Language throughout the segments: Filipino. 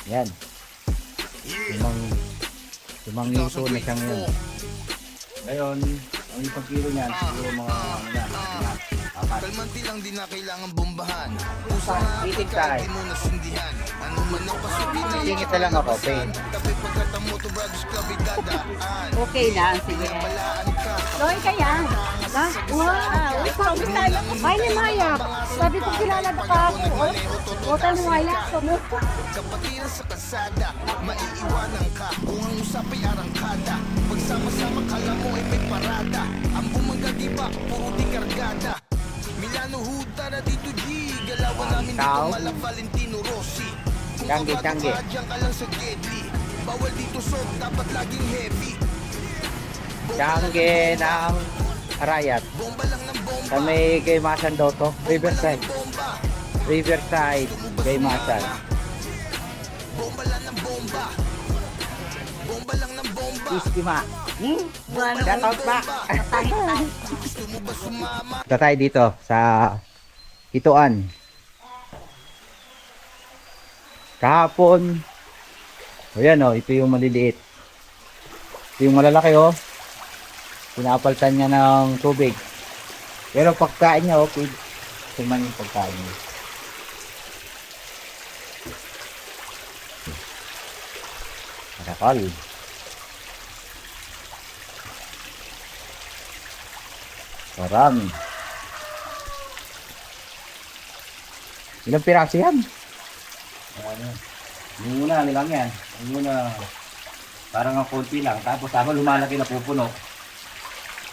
Yan. Limang, limang liso na siya ngayon. Ngayon, ang isang kilo niyan, siguro mga ano na, apat. Kalmanti lang di na kailangan bombahan. Pusa nga Titig pagka tayo. di mo nasindihan. Ano man ang pasukin na Tingit na lang ako, Pen. Tabi pagkata mo to Brothers Club idadaan. Okay na, sige. Balaan ka. Loy ka yan. Ha? Wow! Sabi tayo. May ni Maya. Sabi ko kilala na ka ako. Hotel Maya. Kapatiran sa kasada, maiiwanan ka. Kung ang usapay arangkada. Pagsama-sama kala mo ay may parada. Ang bumangga puro di kargada. Milano Huda na dito G. Galawan namin dito mala Valentino Rossi. Kung Tiyangge. diyan ka lang sa Gedli. Bawal dito soft, dapat laging heavy. Tiyangge ng Arayat. Bomba lang ng bomba. Sa may Gaymasan daw to. Riverside. Bomba. Riverside, Gaymasan. Bomba lang ng bomba. Bomba lang ng bomba. Iskima. Bueno, Shout out pa. Gusto mo ba sumama? Punta tayo dito sa Ituan. Kahapon. O yan o, ito yung maliliit. Ito yung malalaki o. Pinapalitan niya ng tubig. Pero pagkain niya okay. Suman yung pagkain niya. Karakal. Marami. Ilang piraso yan? Ano? Yung una, nilang yan. Yung una, parang ang konti lang. Tapos habang lumalaki na pupuno.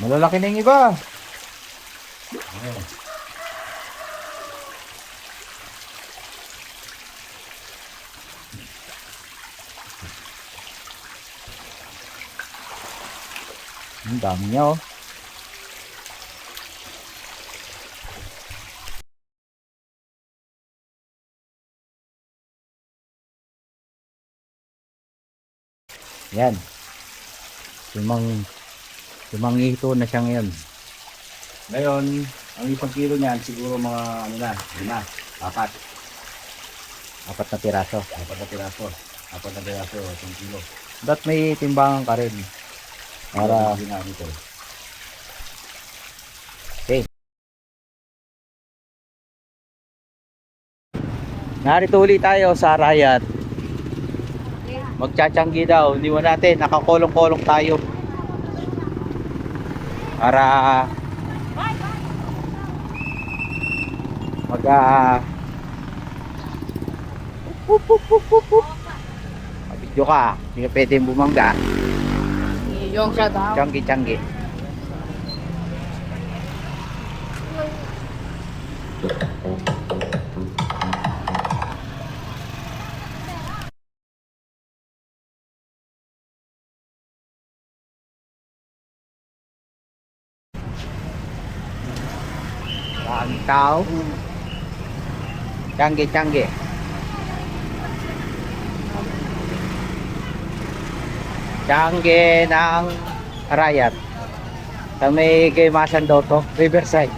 Malalaki na yung iba. Ayan. Ang dami niya oh. Yan. Limang ito na siya ngayon. Ngayon, ang isang kilo niyan siguro mga ano na, apat. Apat na piraso. Apat na piraso, isang kilo. Dapat may timbangan ka rin. Para ginamit ito. Okay. Narito ulit tayo sa Arayat. Magtsatsyanggi daw, hindi mo natin, nakakolong-kolong tayo para mag video ka, hindi ka pwedeng bumangga. Yung siya daw. Tsanggi. Maraming tao. Tsanggi. Tsanggi ng Arayat. Sa may Gaymasan daw to. Riverside,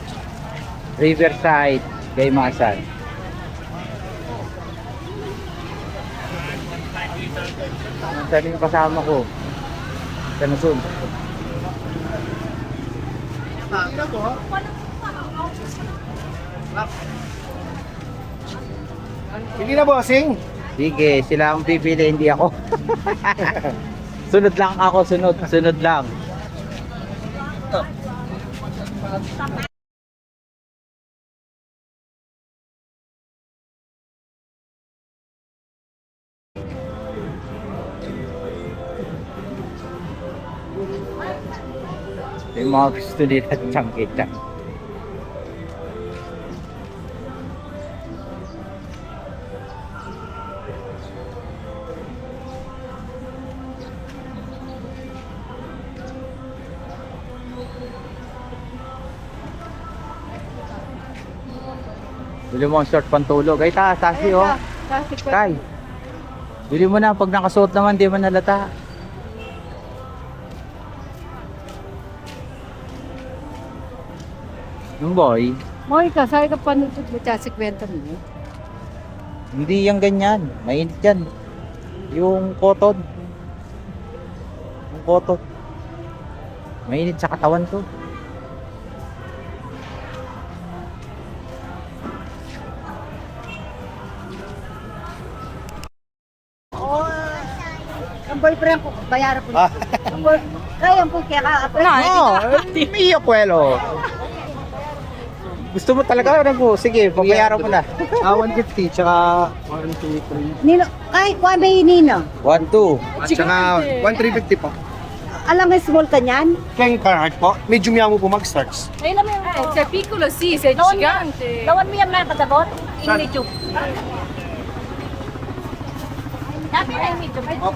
Gaymasan. Saan yung kasama ko? Sa Nasun. Sige na, bossing. Sige, sila ang pipili, hindi ako. Sunod lang ako, sunod lang. Yung mga gusto nila tsanggi. Bili mo ang short pantulog. Ay, tasi oh. Tay. Bili mo na. Pag nakasuot naman, di man nalata. Yung boy, Moy ka, sabi ka panutod mo siya si kwento mo. hindi yan ganyan. Mainit yan. Yung cotton. Yung cotton. Mainit sa katawan ko. Oh, ang boyfriend ko, bayaran ko. Ah. Kaya po kaya ka. Mio Cuelo. Gusto mo talaga ano po? Sige, pabayaran mo na. 150, tsaka 1, 2, Nino, kahit kwa may nino. 1, 2. 3. At tsaka 1,350 po. Alam mo small ka niyan? Ken Carhartt po. Medium yan mo po mag-starts. Ayun naman yung Se è piccolo sì, se è gigante. Lawan mo yan na patabot? In medium. Dati na yung medium.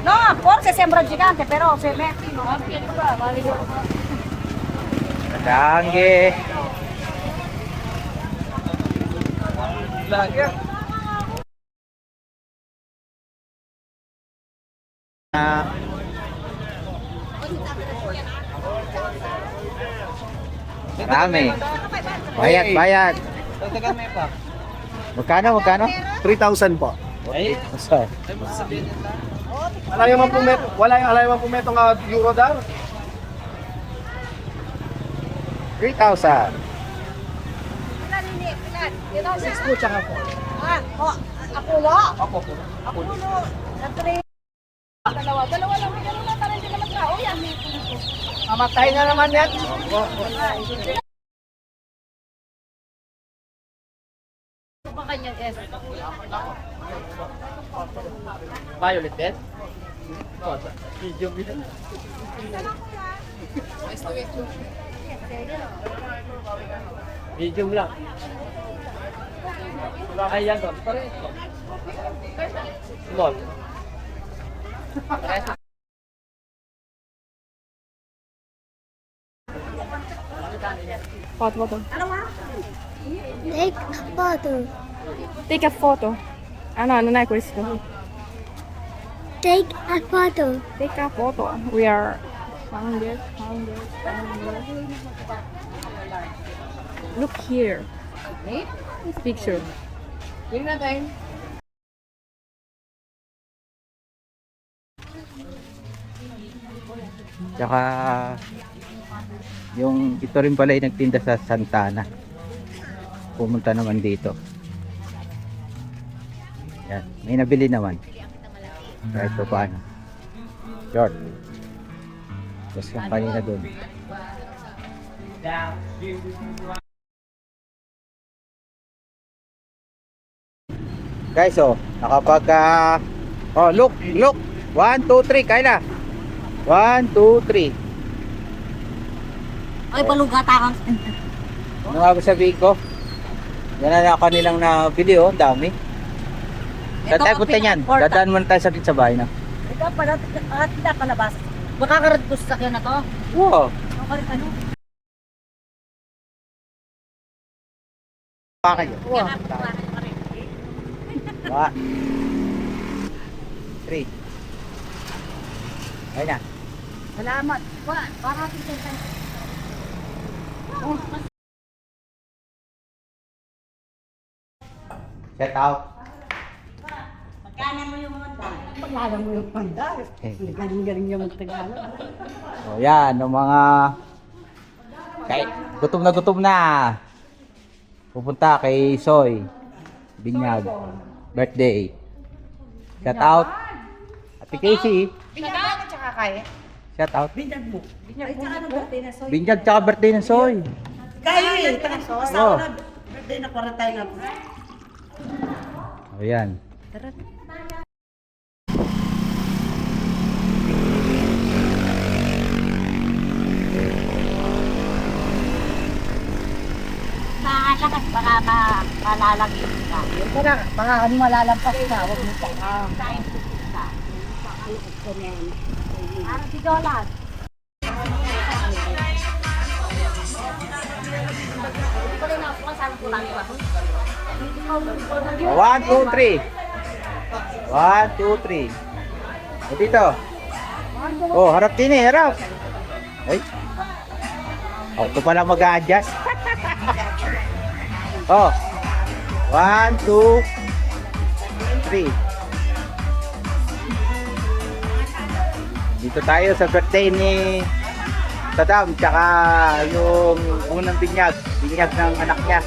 No, forse sembra gigante, però se metti, no? Dangge. Marami. Bayad, bayad. Magkano? 3,000 po. Basta. Wala yung man po metong euro dar. 3,000. Dalawa lang, may ganun lang, para hindi naman tao yan. Mamatay na naman yan. Pa kanya, yes. Violet bed? Medium lang. Ay, yan doon. Small. Foto. Take a photo. Take a photo. Ah no, non è questo. Take a photo. Take a photo. We are found it. Look here. This picture. Tsaka yung ito rin pala yung nagtinda sa Santana. Pumunta naman dito. Yan, may nabili naman. Kahit pa paano. Short. Tapos yung kanina dun. Guys, oh, nakapag oh, look. 1, 2, 3, kaya na. 1, 2, 3. Ay, palugata kang. Ano nga ba sabihin ko? Yan na kanilang nabili, oh, dami. Saan tayo punta niyan? Dadaan muna tayo sa bahay na. Ito pala, tidak palabas. Makakarad ko sa sakyan na to. Oo. Makakarad ano? Pa kayo. Wa. 3. Ayun na. Salamat. Para natin sa Set out. Pagkanan mo yung mga dahil. Pagkanan mo yung mga dahil. Galing-galing yung magtagalog. O yan, yung mga gutom na. Pupunta kay Soy Binyag. Birthday. Shout out. Ate Casey. Binyag tsaka kaya. Shout out. Binyag mo. Ay, tsaka ng birthday na soy. Binyag tsaka birthday ng Soy. Kaya eh. Basta Oh. na birthday na para tayo na. O yan. Nakalakas baka malalagyan ka. Tara, baka ano malalampas ka. Huwag mo ka. Ano si Jolas? One, two, three. 1, 2, 3. O dito. Oh, harap din eh, harap. Ay. Oh, ito pala mag-a-adjust. Oh. 1, 2, 3. Dito tayo sa birthday ni Saddam, tsaka yung unang binyag ng anak niya.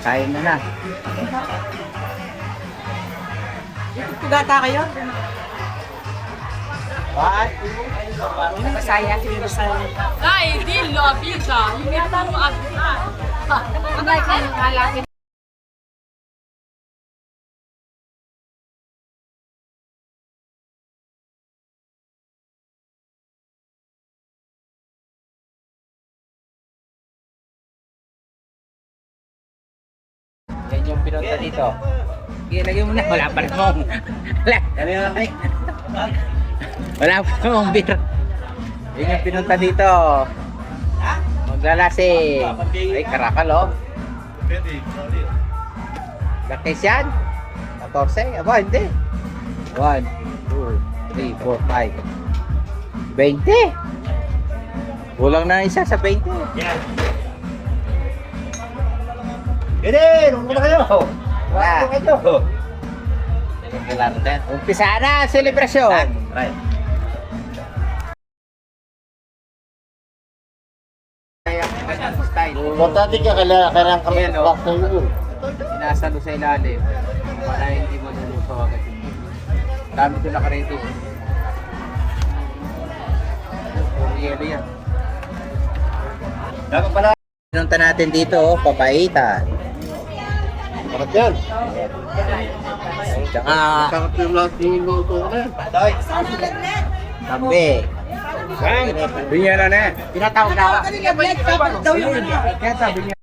Kain na na. Tugata kayo? What? Masaya. Ay, dillo, pizza. Hindi mo at. Pagay ka ng alapin. Yan yung pinunta dito. Ilagay mo na. Wala pa namang. Wala pa namang beer. Yan yung pinunta dito. Maglalasi. Ay, karakal oh. Lakis yan? 14? Aba, hindi. 1, 2, 3, 4, 5. 20. Kulang na isa sa 20. Yan. Gede, nung na kayo. Wala. kayo. Umpisa na ang selebrasyon. Right. Importante ka kailangan kami back sa iyo. Sinasalo sa ilalim para hindi malulusaw agad yung dami ko nakarito. Puro yelo yan. Dapat pala. Pinunta natin dito, oh, papaitan. Sarap yan. Tsaka Sarap yung lahat yung luto ko na yan. kambe. Binyan na na. Tinatawag na. Kaya sabi niya.